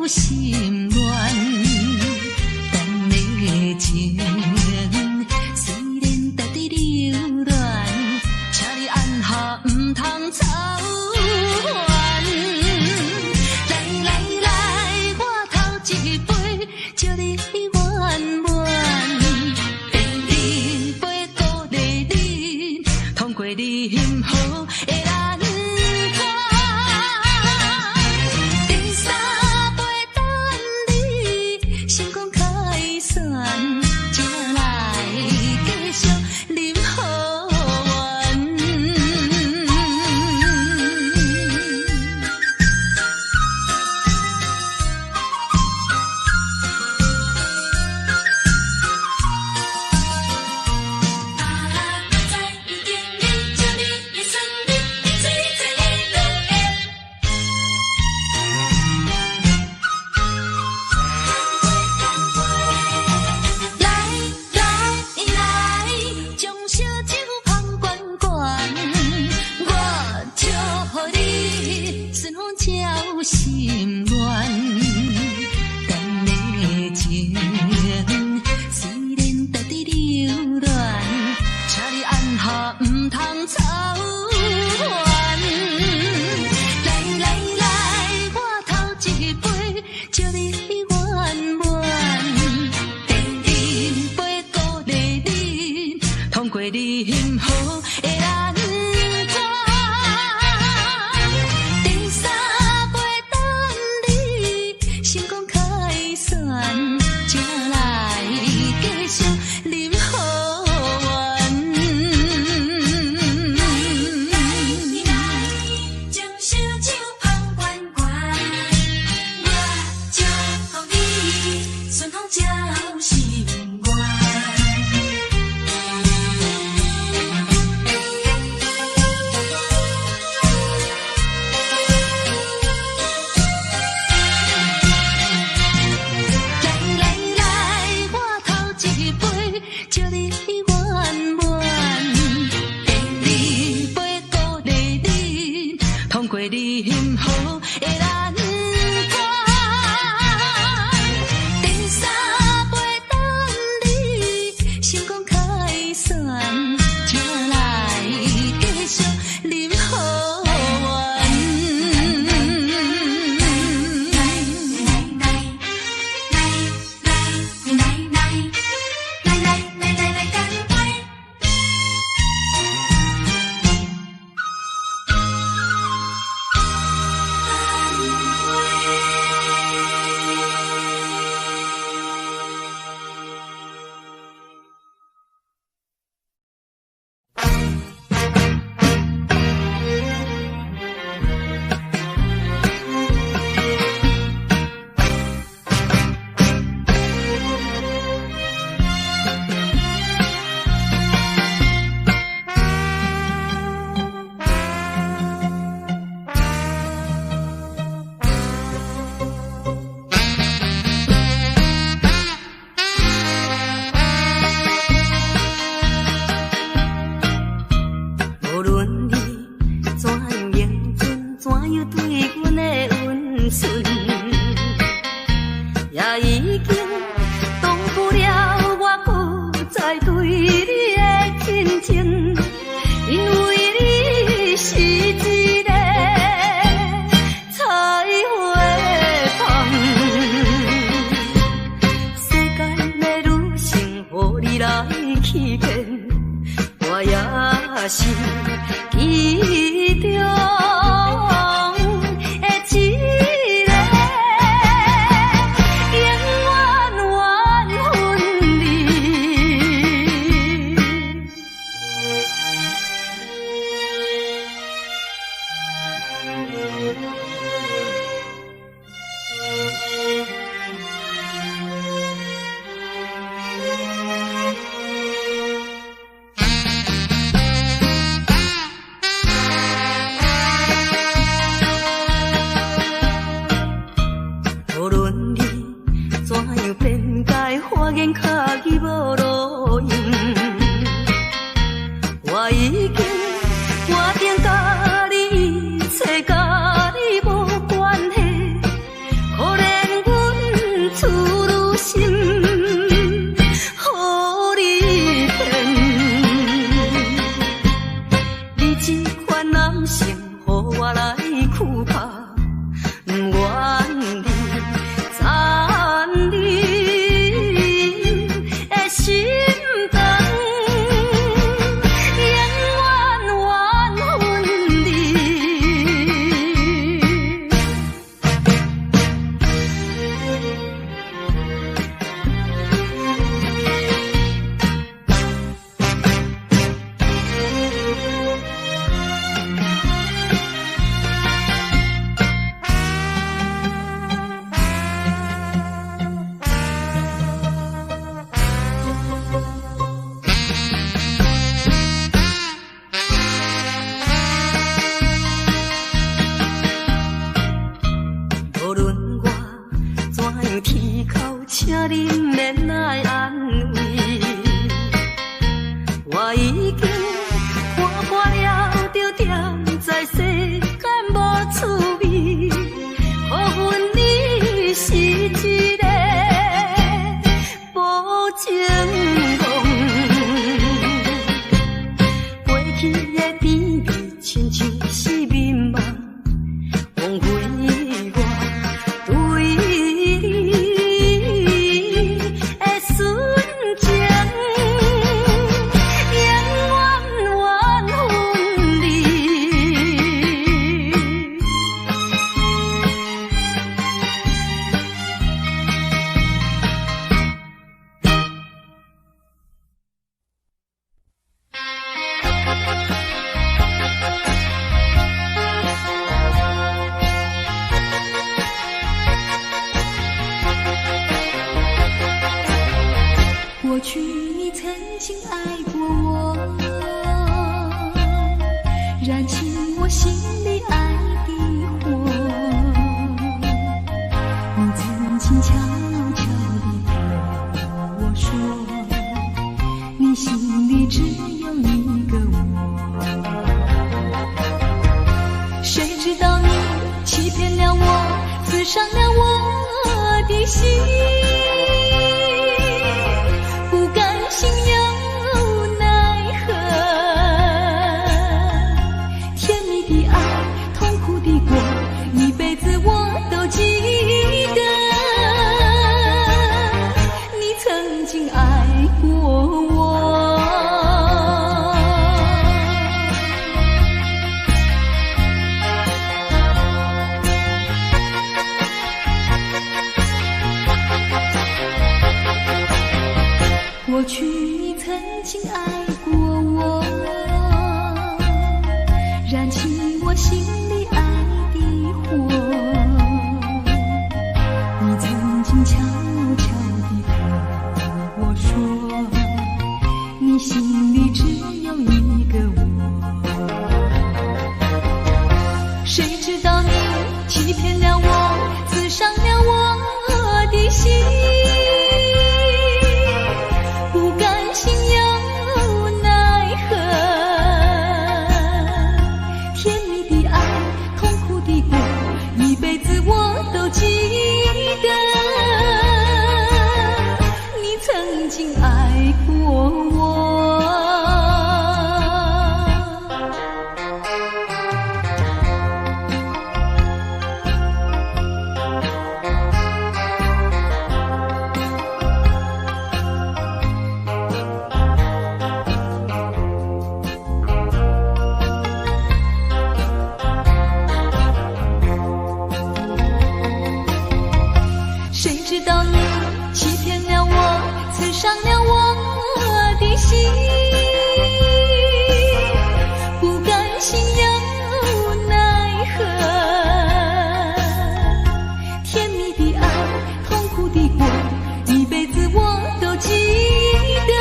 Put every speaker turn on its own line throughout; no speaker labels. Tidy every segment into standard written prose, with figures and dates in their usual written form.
心乱，咱的情虽然在伫流乱，请你按下唔通操烦。来来来，我头一杯，祝你圆满。第二杯鼓励你，通过你幸福的难关。第三杯等你成功开选，才来继续饮好运。心乱，咱的情虽然在伫流乱，请你按下唔通操烦。来来来，我头一杯，祝你圆满。第二杯鼓励你，通过你幸福的难关。成功开选，才来继续饮好运。你来将烧酒捧罐罐，我祝福你顺风照心愿。祝你圆满，第二杯鼓励你，通过你幸福的难关。第三杯等你成功开选，才来继续饮好运。无论你怎样认真，怎样对阮的温顺，也已经挡不了我搁再对你的亲情，因为你是一个彩花芳，世间要愈幸福你来欺骗，我也是其中的一个，永远缘分你。可能处女心，予你骗。你这款男性，予我来苦怕，不愿你残你的心肠，永远怨恨你。无论我怎样啼哭，请你免来安慰。我已经看破了，就踮在世间无滋味。可阮你是一个无情梦，过去的甜蜜亲像是眠梦，枉费我对你的纯情，永远怨恨你。过去你曾经爱过我，燃起我心里爱的火。你曾经悄悄地对我说，你心里只有一个我。谁知道你欺骗了我，刺伤了我的心。心有奈何，甜蜜的爱，痛苦的过，一辈子我都记得。你曾经爱过我，过去你曾经爱过我，燃起我心里爱的火。你曾经悄悄地对我说，你心里只有一个我。谁知道你欺骗了我，刺伤了我的心。心有奈何，甜蜜的爱，痛苦的过，一辈子我都记得。你曾经爱过我。谁知道你欺骗了我，刺伤了我的心。不甘心有奈何，甜蜜的爱，痛苦的过，一辈子我都记得。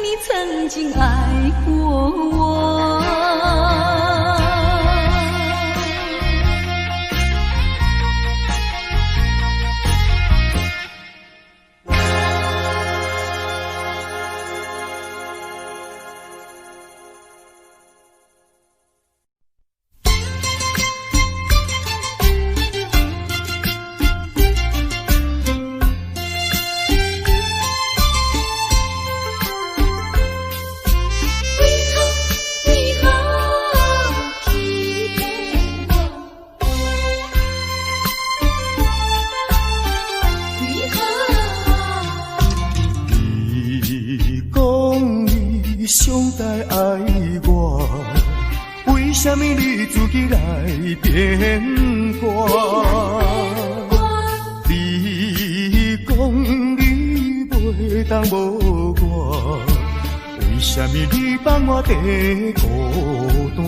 你曾经爱过我。
在爱我，为什么你自己来变卦？你讲你袂当无我，为什么你放我在孤单？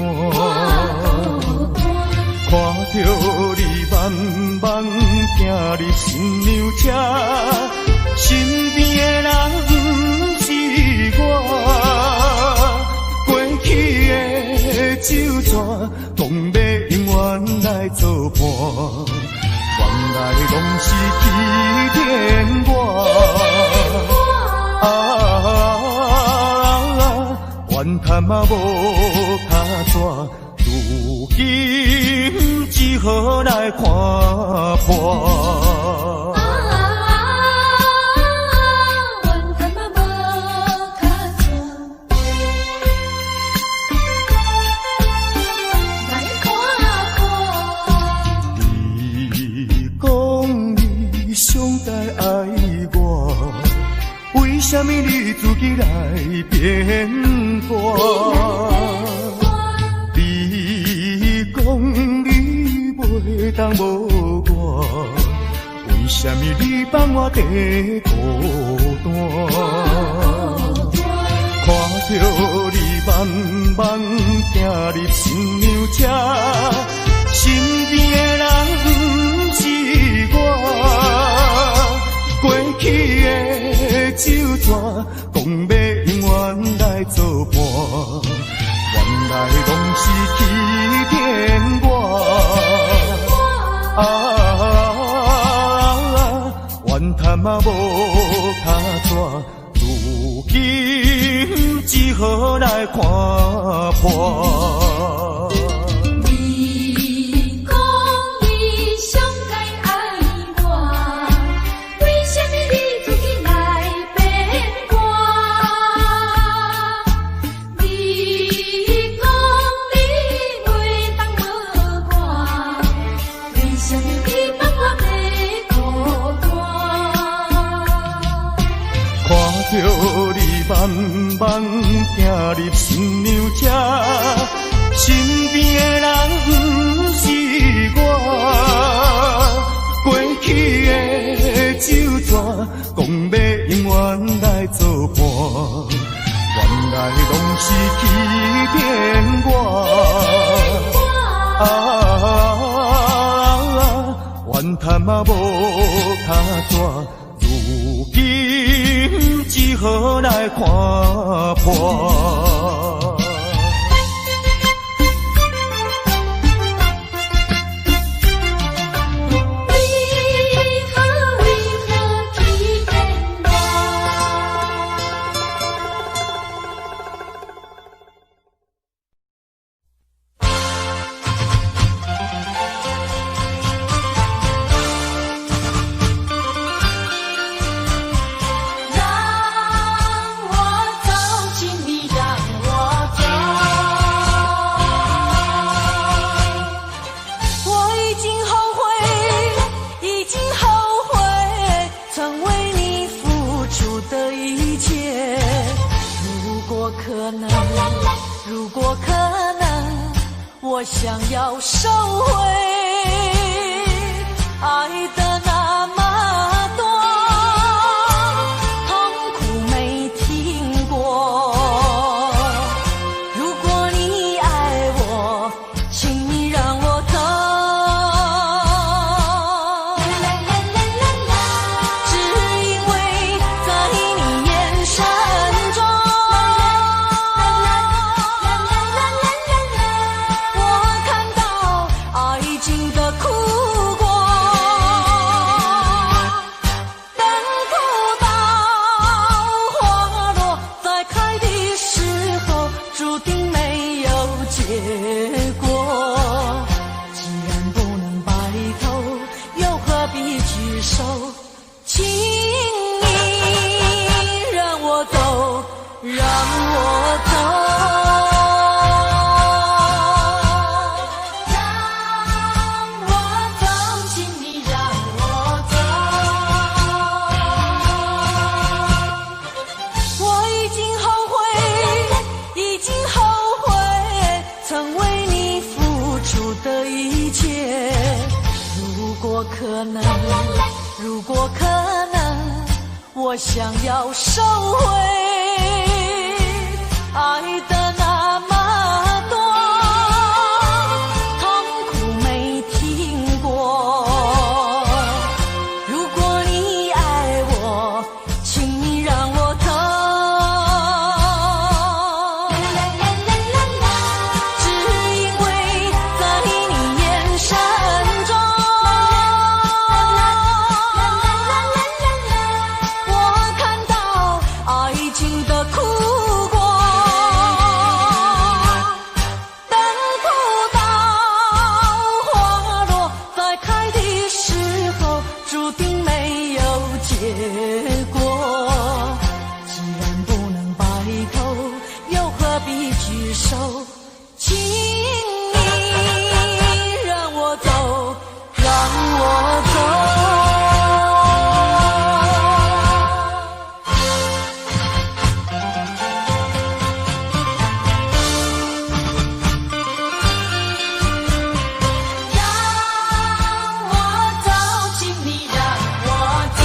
看着你慢慢行入新娘车，身边的人不是我，过去的旧纸，讲要永远来作伴，原来拢是欺骗我。怨叹嘛无卡纸。如今只好来看破。怨叹嘛无卡纸，来看破。你讲你上在爱我，为什么你自己来变卦？讲你袂当无我，为什么你放我在孤单？看着你慢慢行入新娘车，身边的人不是我，过去的旧纸，讲要永远来作伴。原来拢是欺骗我，怨叹嘛无卡纸，如今只好来看破。你讲你上该爱我，为什么你自己来变卦？看着你慢慢行入新娘车，身边的人不是我，过去的旧纸，讲要永远来作伴，原来拢是欺骗我。怨叹嘛无卡纸，如今只好来看破。
如果可能，我想要收回爱的那么多，痛苦没听过。如果你爱我，请你让我走。只因为在你眼神中，我看到爱情的苦果。等不到花落再开的时候，注定没有结果。既然不能白头，又何必举手？请你让我走，让我走。让我走，请你让我走。我已经后悔，已可能，如果可能，我想要收回爱的那么多，痛苦没听过。如果你爱我，请你让我疼，只因为在你眼神中，我看到爱情的哭光，等不到花落再开的时候，注定没有结果。既然不能白头，又何必举手？请你让我走，让我走。让我走，请你让我走。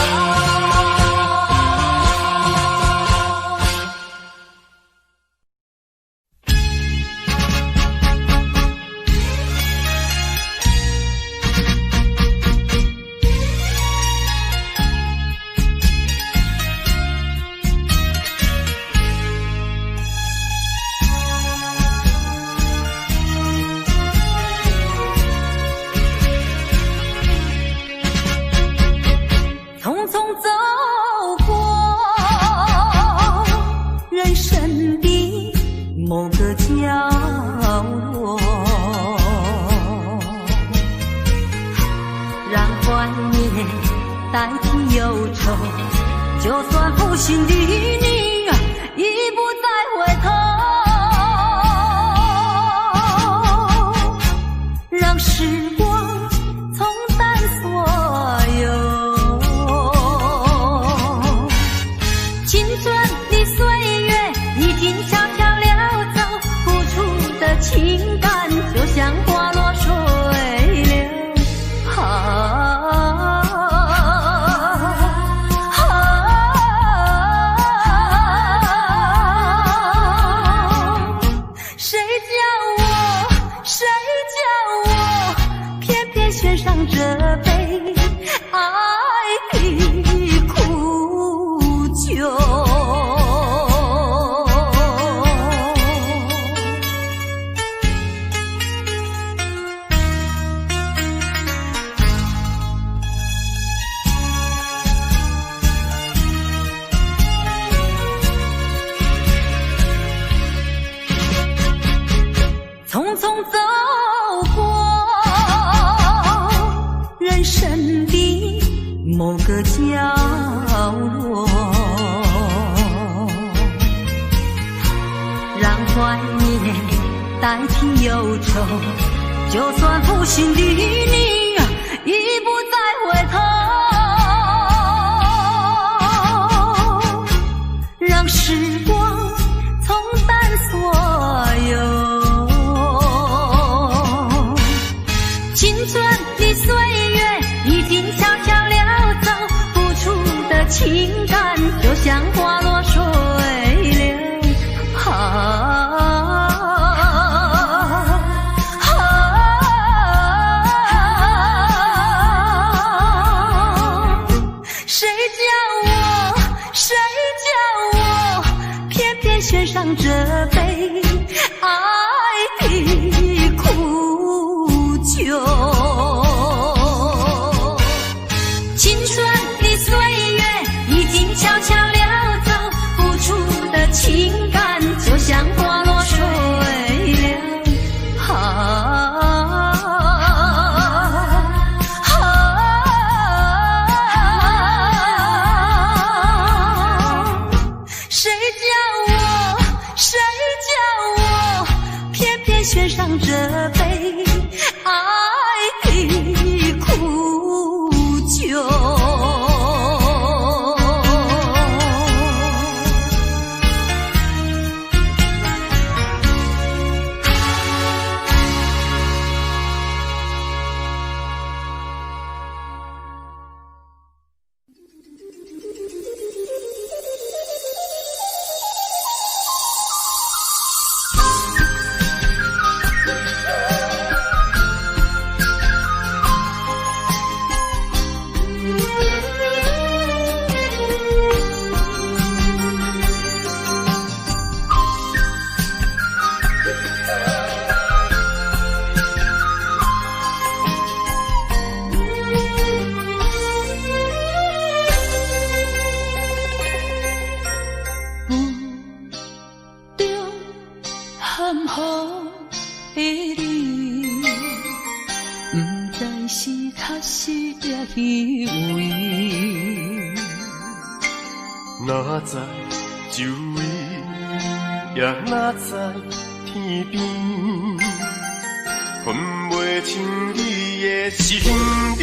匆匆走过人生的某个角落，让怀念代替忧愁，就算负心的你已不再回头，让时光冲淡所有。青春的岁月已经悄悄溜走，付出的情感就像花落水流。谁叫我偏偏选上这杯爱的苦酒。匆匆走过人生的某个角落，让怀念代替忧愁，就算负心的你已不再回头，让时光冲淡所有。青春的岁月已经悄悄溜走，付出的情感就像花落水流。谁叫我偏偏选上这杯爱的苦酒。青春的岁月已经悄悄溜走，付出的情感就像花落水流。谁虚伪。
哪知周围，也哪知天边，分袂清你的心理。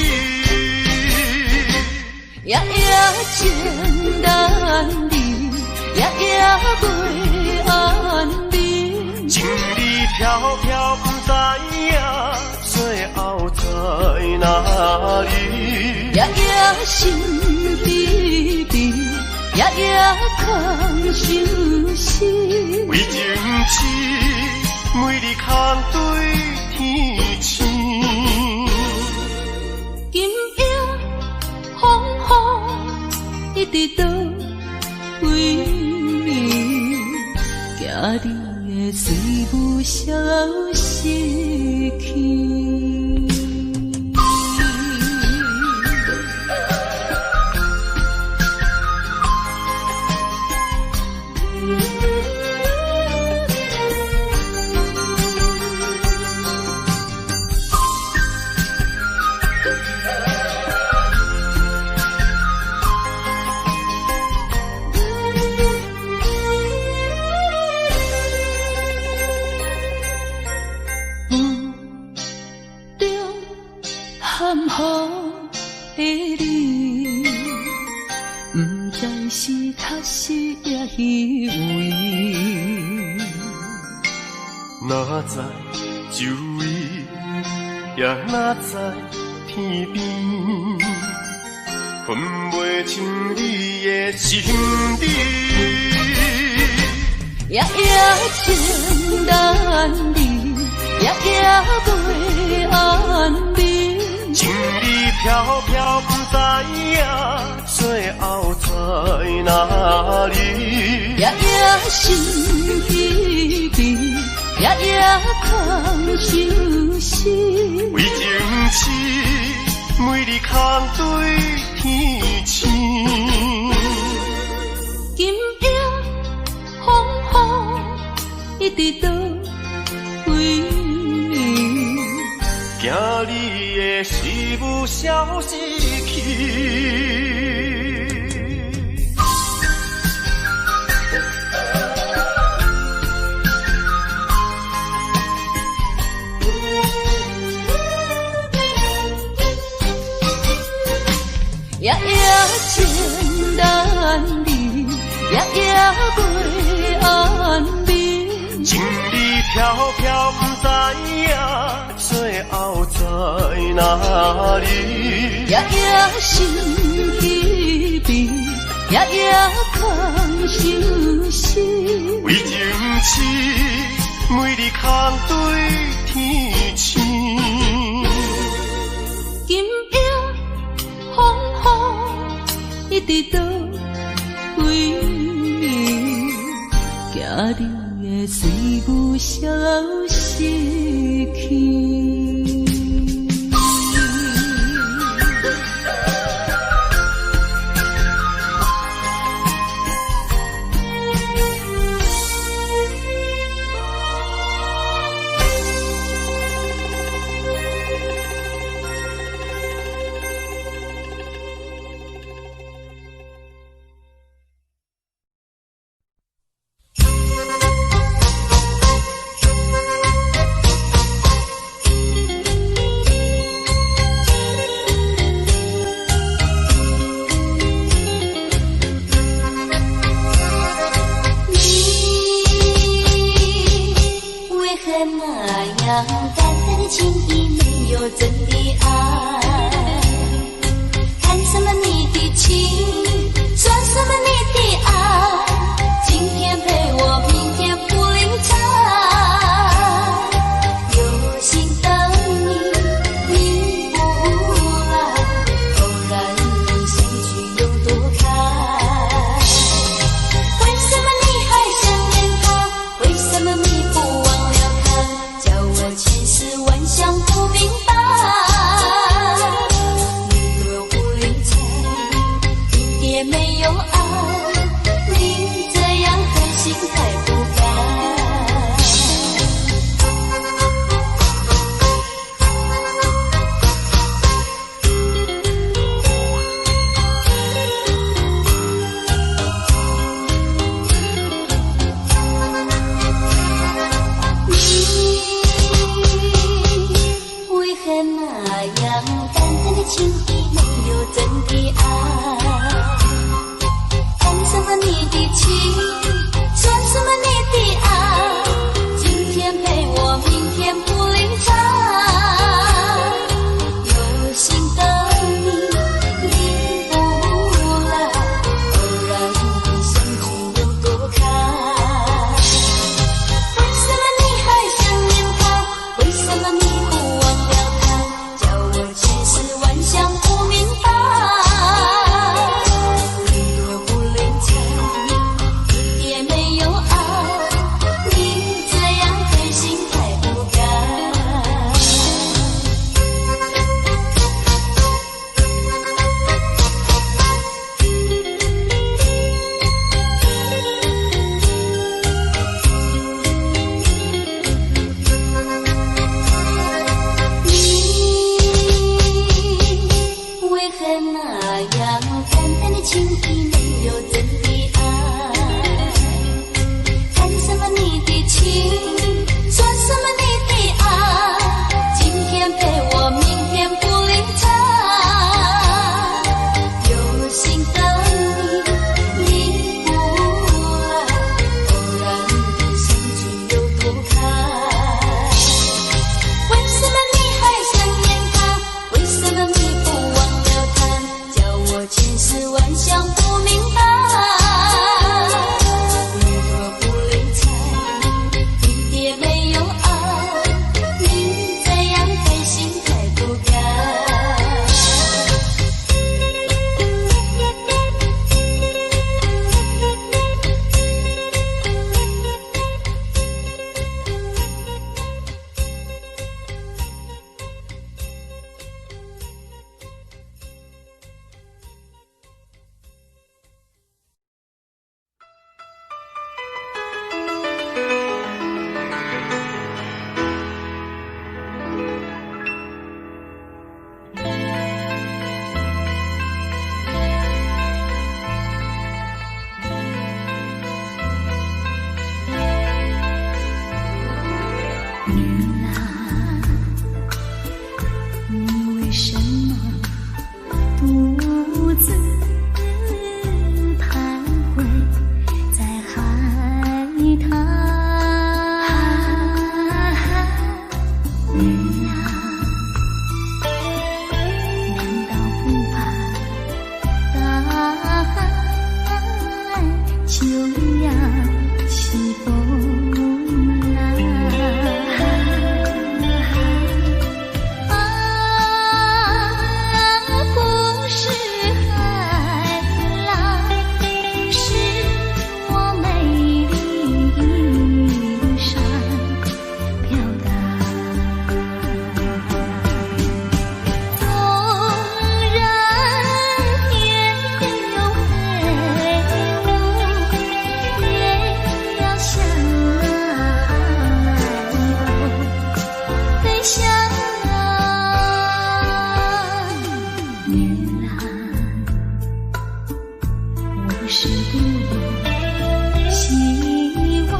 夜夜情难离，夜夜袂安眠。
情理飘飘，不知影，最后在哪里？
夜夜心悲悲，夜夜空相思。
为情痴，每日空对天星。
今夜风雨一直倒位，惊你的随无消息去。含雨的你，不知是确实也虚伪。
哪知周围，也哪知天边，分袂清你的心理。
夜夜情难离，夜夜袂安眠。
情理飘飘，不知影，最后在哪里？
夜夜心悲悲，夜夜空相思。
为情痴，每日空对天星。
今夜风雨一直倒位，
惊你的随无消息去。
夜夜情难离，夜夜袂安眠。
情理飘飘，不知影，最后在哪里？
夜夜心悲悲，夜夜空相思。
为情痴，每日空对天星。
今夜风雨一直倒位，惊你的随无消息去。幸福没有真的爱，谈什么你的情，说什么你的爱，今天陪我，明天不理睬。有心的你，你不来，偶然的相聚有多开？为什么你还想念他？为什么你不忘了他？叫我千丝万想不明白。你若不理睬，也没有爱，你这样狠心太不该。你为何那样淡淡的情意，没有真的爱？谈什么你的情，说什么你的爱，今天陪我，明天不理睬。有心的你，你不来，偶然的相聚有多开？为什么你还想念他？为什么你不忘了他？叫我千丝万想不明白。你若不理睬，一点没有爱，你这样狠心太不该。你为什么独自徘徊在海滩？你啊，难道不怕大海就要起风来？不是海浪，是我美丽衣衫飘荡。纵然天边有飞舞，也要向海飞翔。女郎，我是多么希望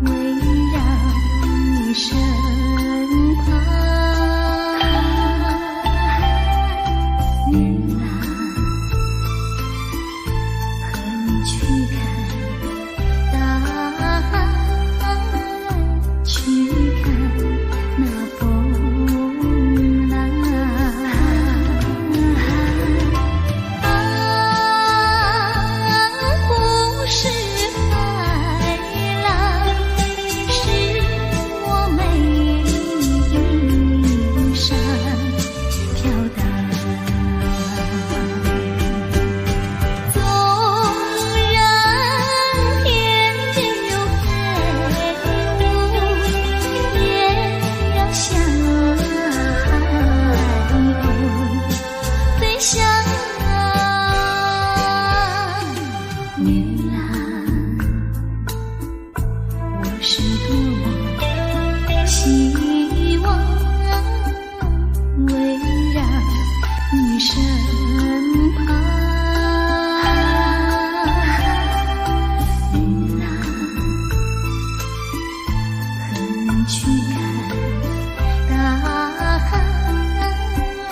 围绕你身旁。女郎，和你去看大海，去看那风浪。不是海浪，是我美丽衣衫飘荡。纵然天边有飞舞，也要向海飞翔。女郎，我是多么希望围绕你身旁。女郎，和你去看大海，去看那风浪。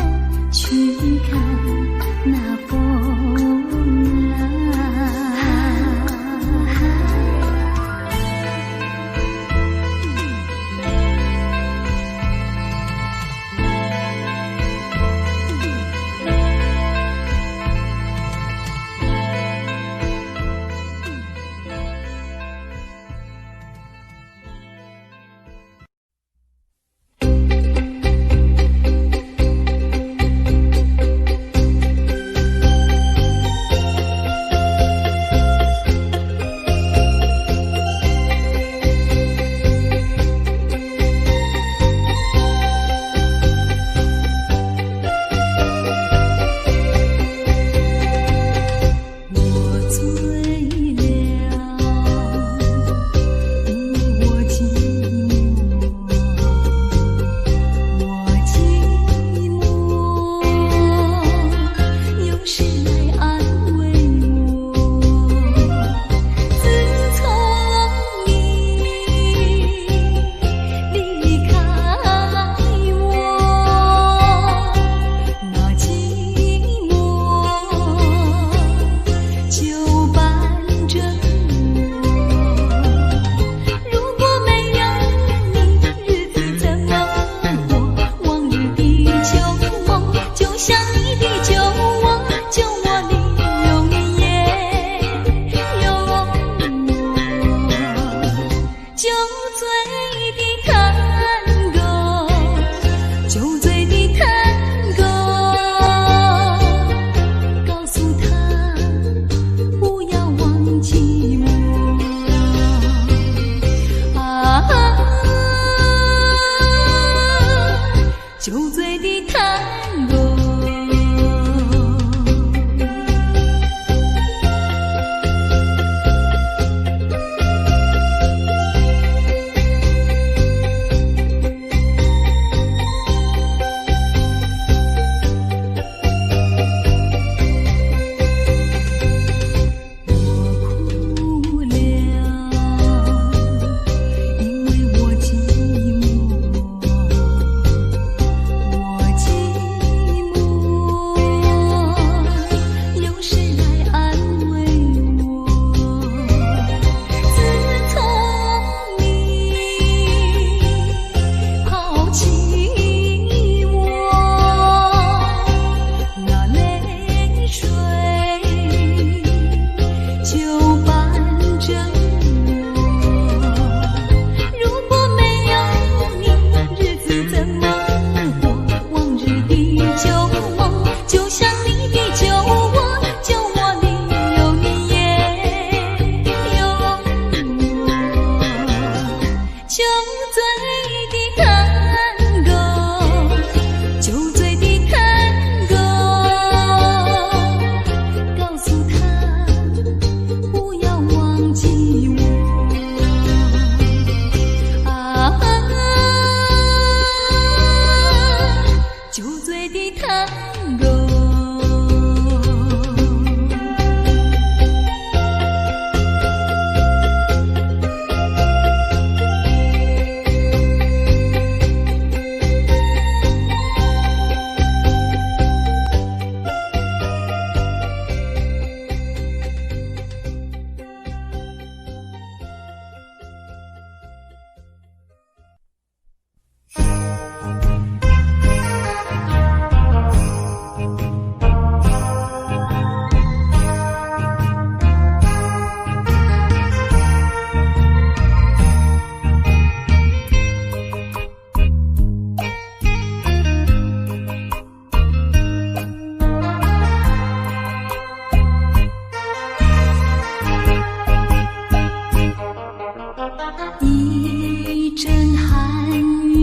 一阵寒雨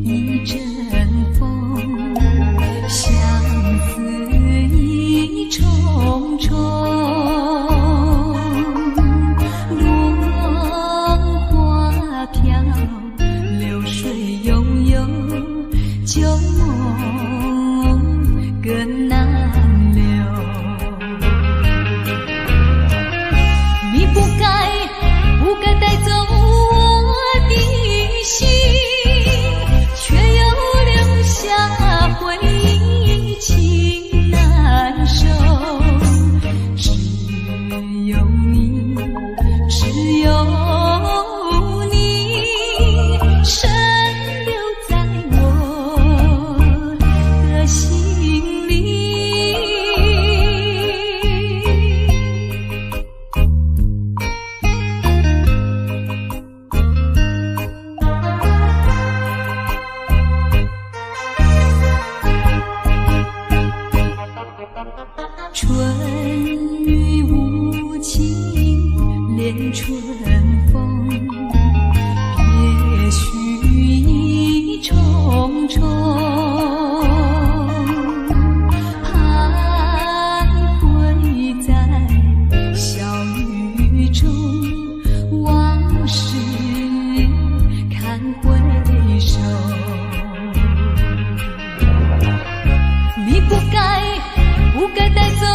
一阵风，相思意重重，落花飘，流水悠悠，旧梦更难留。你不该带走我的心，却又留下回忆，情难收。只有你，只有你，深留在我的心里。春雨无情恋春风，别绪意重重，徘徊在小雨中，往事看回首。你不该带走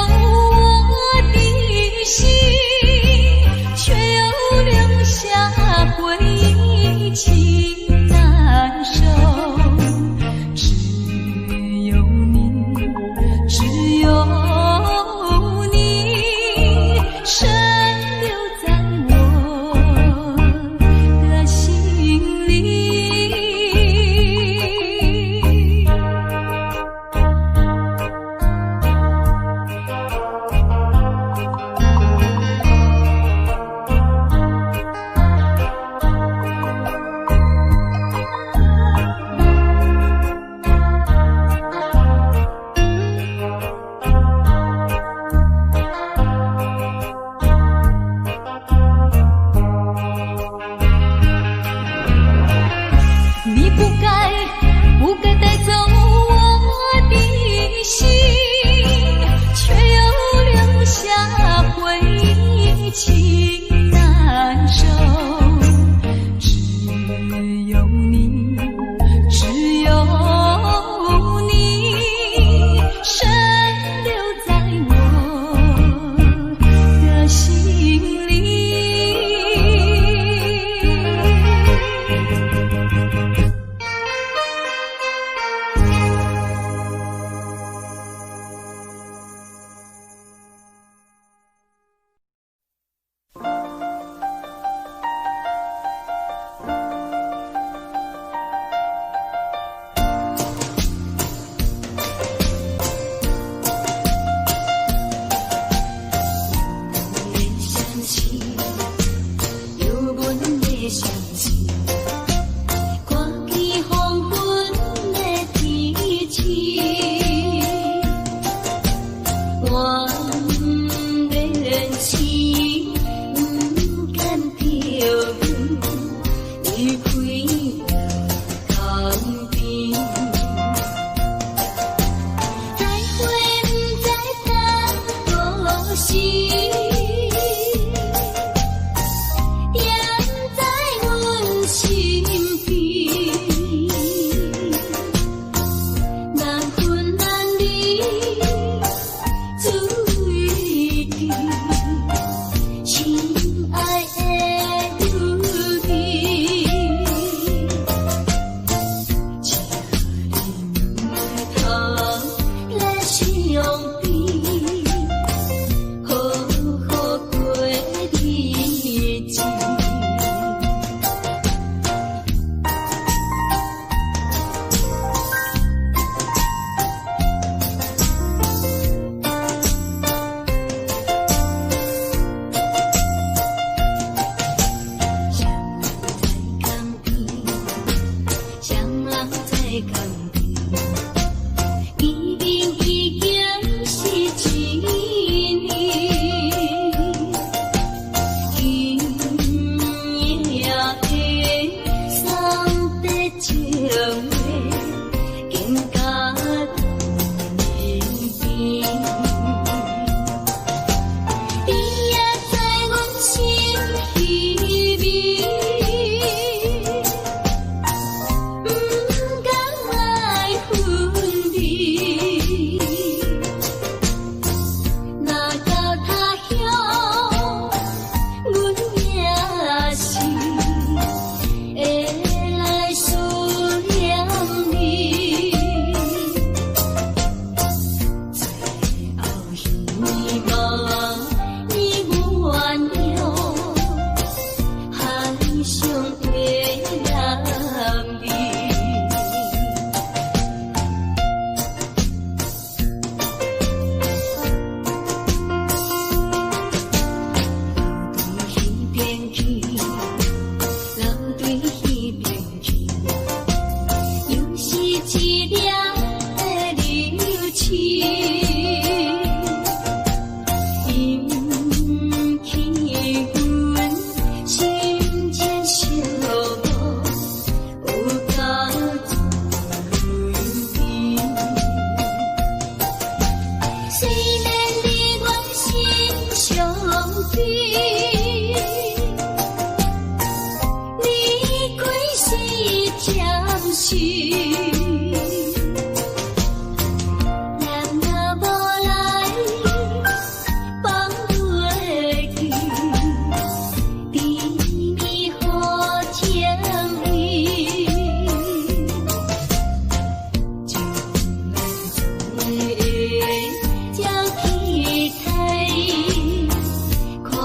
快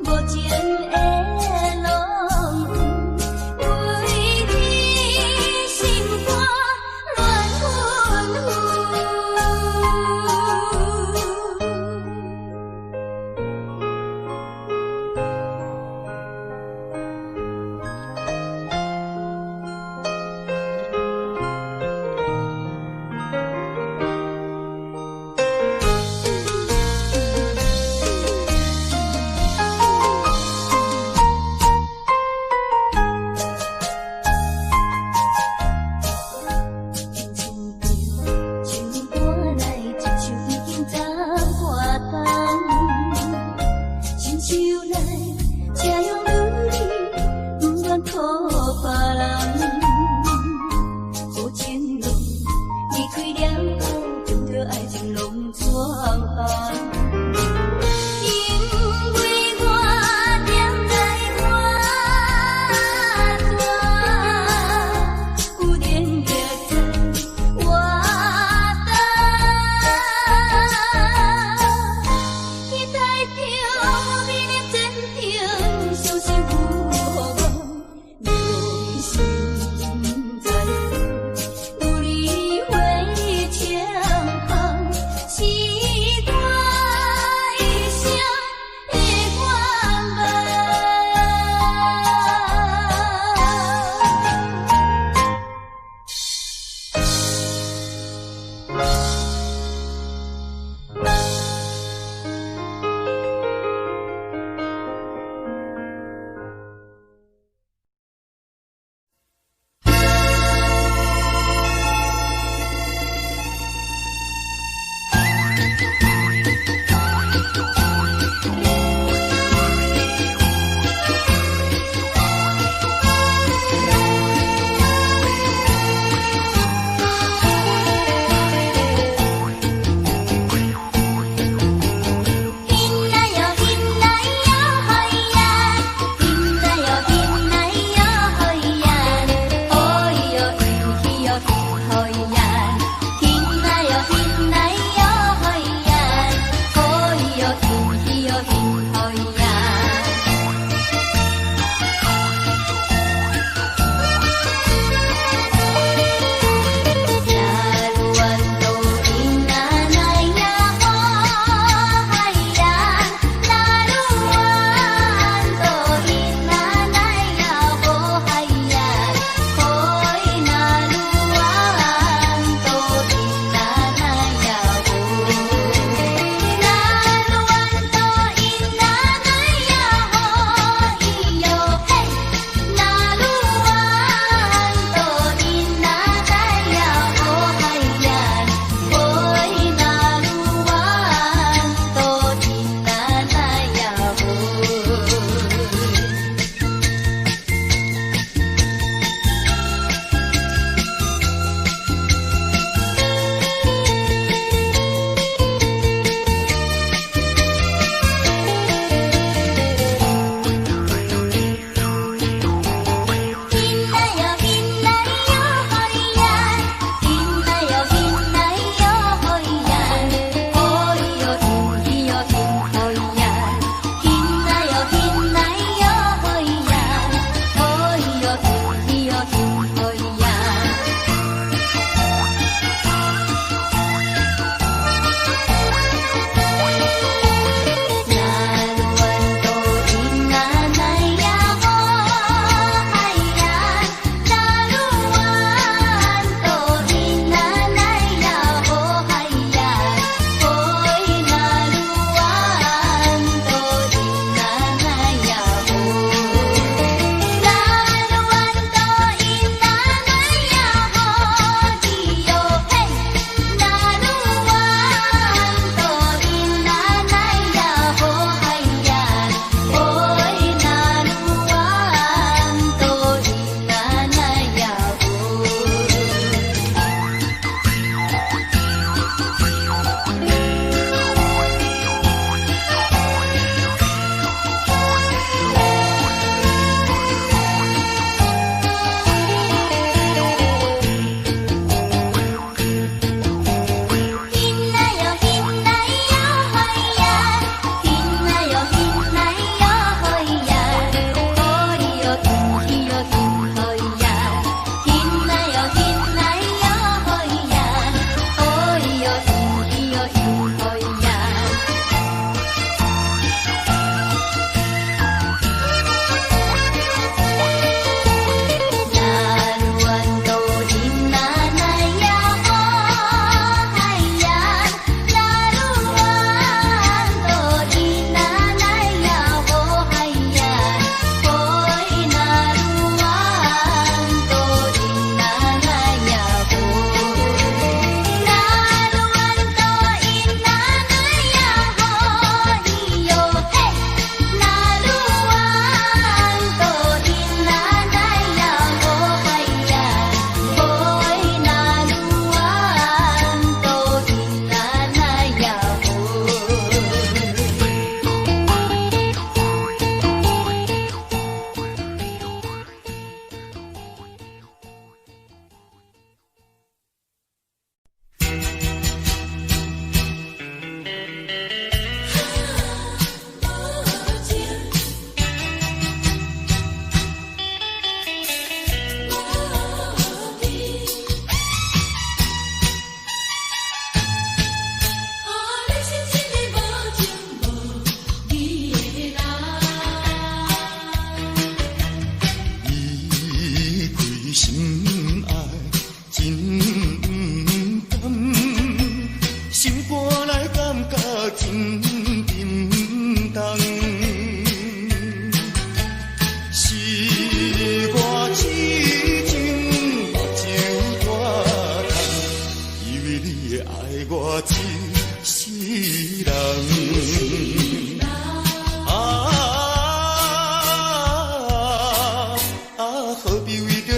无情的浪，为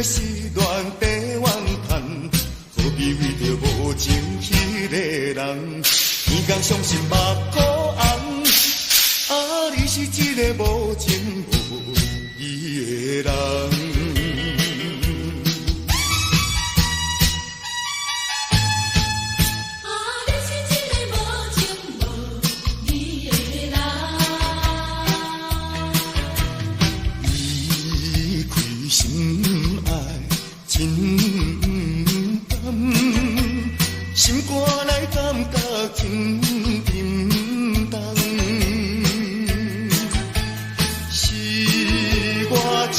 是恋地怨叹，何必为着无情迄个人？天公伤心目苦红，啊，你是一个无情无义的人。心肝内感觉真沉重，是我痴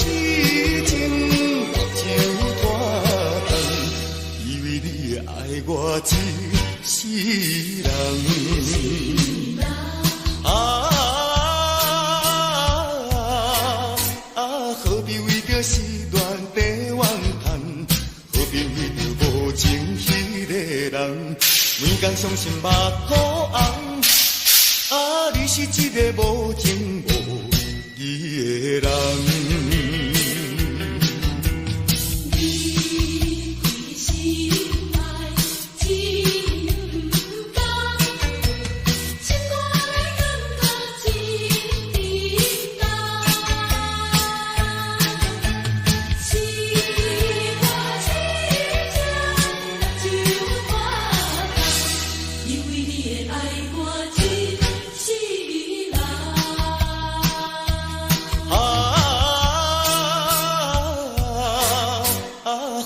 情目睭拖长，以为你会爱我一世人。何必为着是恋地怨叹，何必为着无情迄个人？每天伤心目苦红，啊，你是一个无情无义的人。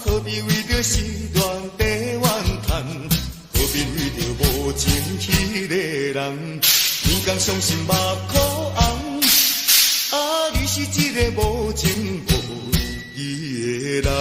何必为着是恋地怨叹，何必为着无情迄个人？天公伤心目苦红，啊，你是一个无情无义的人。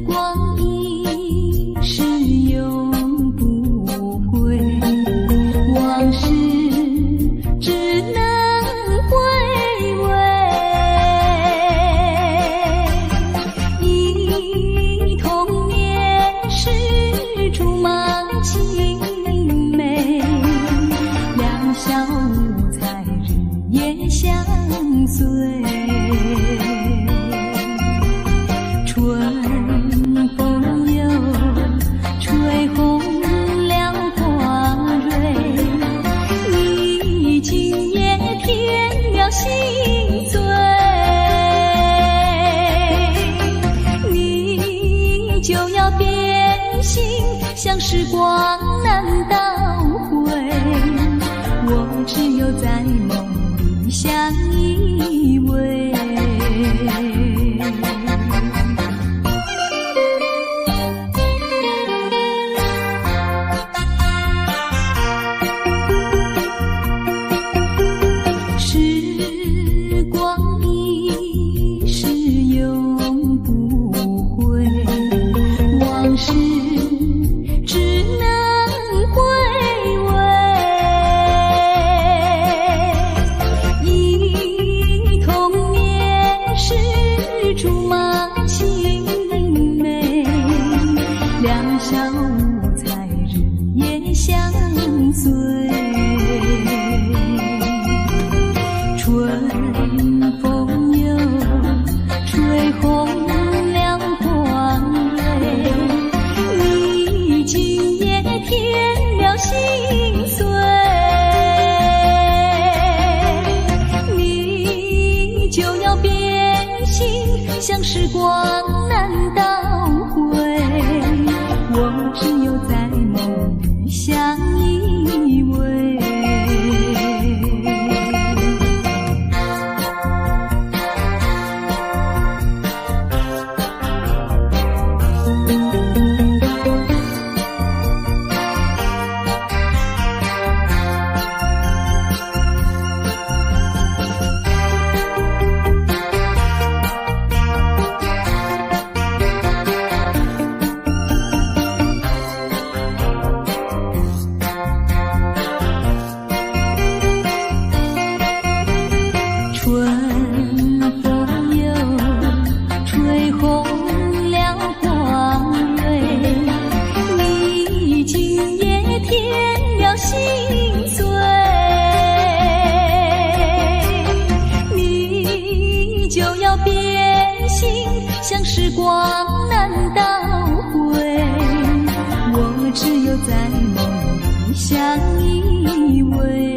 光一逝永不回，往事只能回味。忆童年时竹马青梅，两小无猜日夜相随。春风又吹红了花蕊，你今夜添了心碎，你就要变心，像时光难倒回，我只有在梦里相依偎。时光一逝永不回，往事只能回味。忆童年时竹马青梅，两小无猜日夜相随。春风又吹红了花蕊，你今夜添了心碎，你就要变心，像时光难倒回，我只有在梦里相依偎。春风又吹红了花蕊，你今夜添了心碎，你就要变心，像时光难倒回，我只有在梦里相依偎。